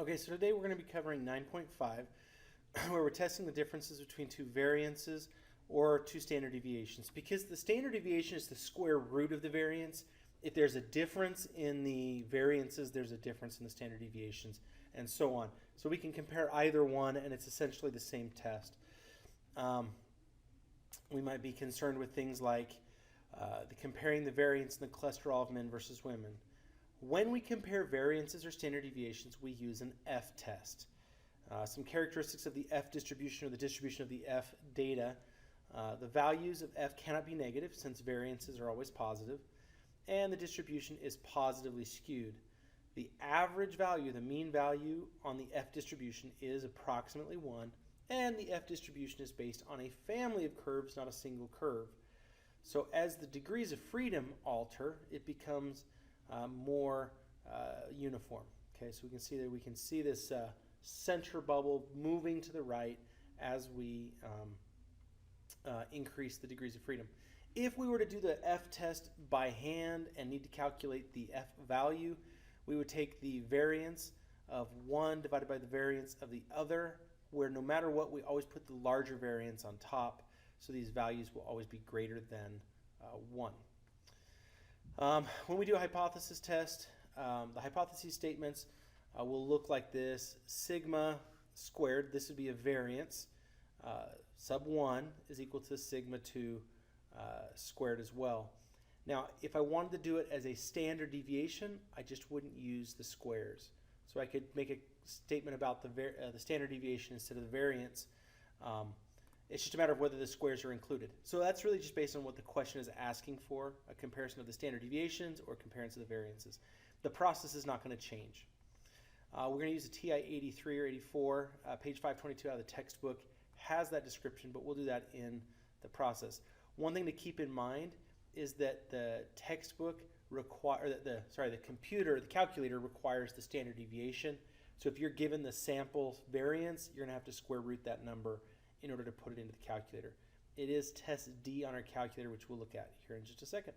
Okay, so today we're going to be covering 9.5, where we're testing the differences between two variances or two standard deviations. Because the standard deviation is the square root of the variance, if there's a difference in the variances, there's a difference in the standard deviations, and so on. So we can compare either one, and it's essentially the same test. We might be concerned with things like comparing the variance in the cholesterol of men versus women. When we compare variances or standard deviations, we use an F test. Some characteristics of the F distribution or the distribution of the F data. The values of F cannot be negative since variances are always positive, and the distribution is positively skewed. The average value, the mean value on the F distribution is approximately 1, and the F distribution is based on a family of curves, not a single curve. So as the degrees of freedom alter, it becomes more uniform. Okay, so we can see this center bubble moving to the right as we increase the degrees of freedom. If we were to do the F test by hand and need to calculate the F value, we would take the variance of one divided by the variance of the other, where no matter what, we always put the larger variance on top, so these values will always be greater than 1. When we do a hypothesis test, the hypothesis statements will look like this. Sigma squared, this would be a variance. Sub 1 is equal to sigma 2 squared as well. Now, if I wanted to do it as a standard deviation, I just wouldn't use the squares. So I could make a statement about the standard deviation instead of the variance. It's just a matter of whether the squares are included. So that's really just based on what the question is asking for, a comparison of the standard deviations or comparison of the variances. The process is not going to change. We're going to use a TI 83 or 84. Page 522 out of the textbook has that description, but we'll do that in the process. One thing to keep in mind is that the textbook the calculator requires the standard deviation. So if you're given the sample variance, you're going to have to square root that number in order to put it into the calculator. It is test D on our calculator, which we'll look at here in just a second.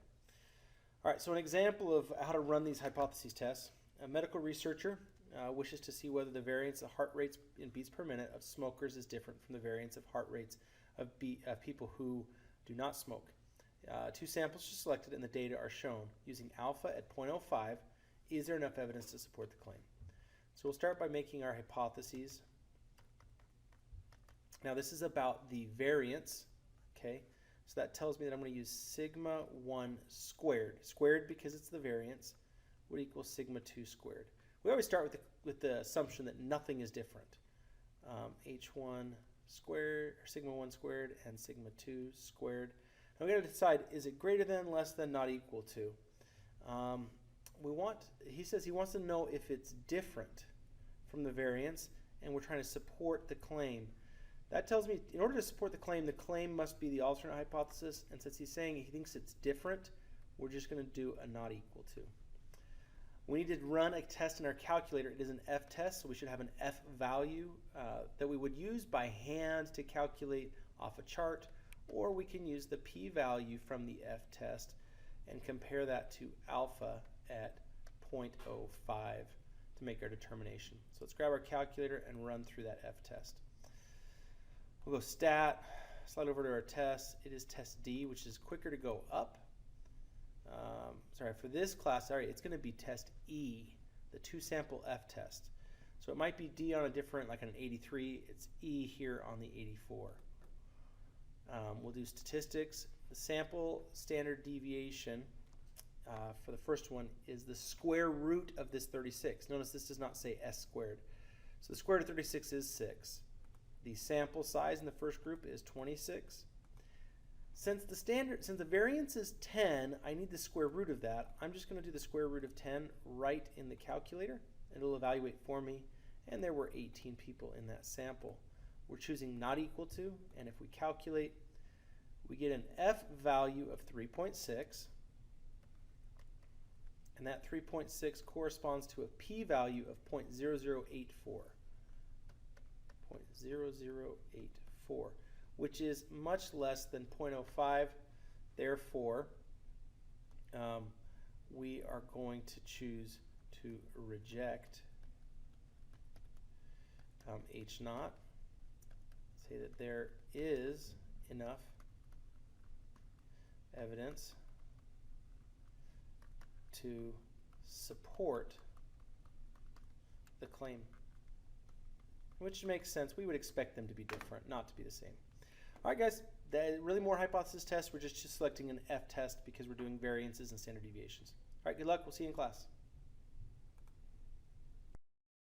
All right, so an example of how to run these hypothesis tests. A medical researcher wishes to see whether the variance of heart rates in beats per minute of smokers is different from the variance of heart rates of people who do not smoke. Two samples are selected and the data are shown. Using alpha at 0.05, is there enough evidence to support the claim? So we'll start by making our hypotheses. Now this is about the variance, okay? So that tells me that I'm going to use sigma 1 squared. Squared because it's the variance would equal sigma 2 squared. We always start with the assumption that nothing is different. H1 squared, or sigma 1 squared, and sigma 2 squared. Now we're going to decide, is it greater than, less than, not equal to? He says he wants to know if it's different from the variance, and we're trying to support the claim. That tells me, in order to support the claim must be the alternate hypothesis, and since he's saying he thinks it's different, we're just going to do a not equal to. We need to run a test in our calculator. It is an F test, so we should have an F value that we would use by hand to calculate off a chart, or we can use the P value from the F test and compare that to alpha at 0.05 to make our determination. So let's grab our calculator and run through that F test. We'll go stat, slide over to our test. It is test D, which is quicker to go up. For this class, it's going to be test E, the two sample F test. So it might be D on a different, like on an 83, it's E here on the 84. We'll do statistics. The sample standard deviation for the first one is the square root of this 36. Notice this does not say S squared. So the square root of 36 is 6. The sample size in the first group is 26. Since the variance is 10, I need the square root of that. I'm just going to do the square root of 10 right in the calculator. It'll evaluate for me, and there were 18 people in that sample. We're choosing not equal to, and if we calculate, we get an F value of 3.6, and that 3.6 corresponds to a P value of 0.0084. 0.0084, which is much less than 0.05. Therefore, we are going to choose to reject H naught. Say that there is enough evidence to support the claim. Which makes sense. We would expect them to be different, not to be the same. All right, guys, really more hypothesis tests. We're just selecting an F test because we're doing variances and standard deviations. All right, good luck. We'll see you in class.